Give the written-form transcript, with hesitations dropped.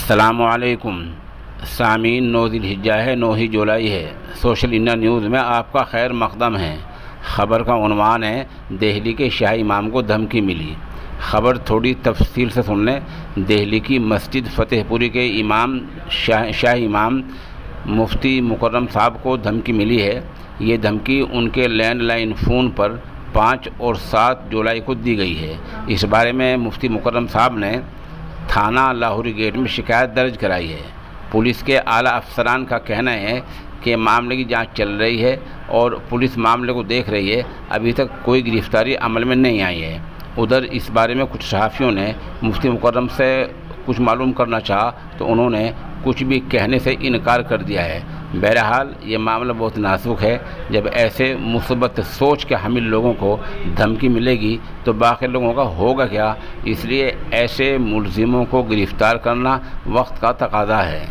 السلام علیکم سامعین، 9 ذی الحجہ ہے، 9 ہی جولائی ہے۔ سوشل انڈیا نیوز میں آپ کا خیر مقدم ہے۔ خبر کا عنوان ہے دہلی کے شاہی امام کو دھمکی ملی۔ خبر تھوڑی تفصیل سے سن لیں۔ دہلی کی مسجد فتح پوری کے امام شاہی امام مفتی مکرم صاحب کو دھمکی ملی ہے۔ یہ دھمکی ان کے لینڈ لائن فون پر 5 اور 7 جولائی کو دی گئی ہے۔ اس بارے میں مفتی مکرم صاحب نے تھانہ لاہوری گیٹ میں شکایت درج کرائی ہے۔ پولیس کے اعلیٰ افسران کا کہنا ہے کہ معاملے کی جانچ چل رہی ہے اور پولیس معاملے کو دیکھ رہی ہے۔ ابھی تک کوئی گرفتاری عمل میں نہیں آئی ہے۔ ادھر اس بارے میں کچھ صحافیوں نے مفتی مکرم سے کچھ معلوم کرنا چاہا تو انہوں نے کچھ بھی کہنے سے انکار کر دیا ہے۔ بہرحال یہ معاملہ بہت نازک ہے۔ جب ایسے مثبت سوچ کے حامل لوگوں کو دھمکی ملے گی تو باقی لوگوں کا ہوگا کیا؟ اس لیے ایسے ملزموں کو گرفتار کرنا وقت کا تقاضا ہے۔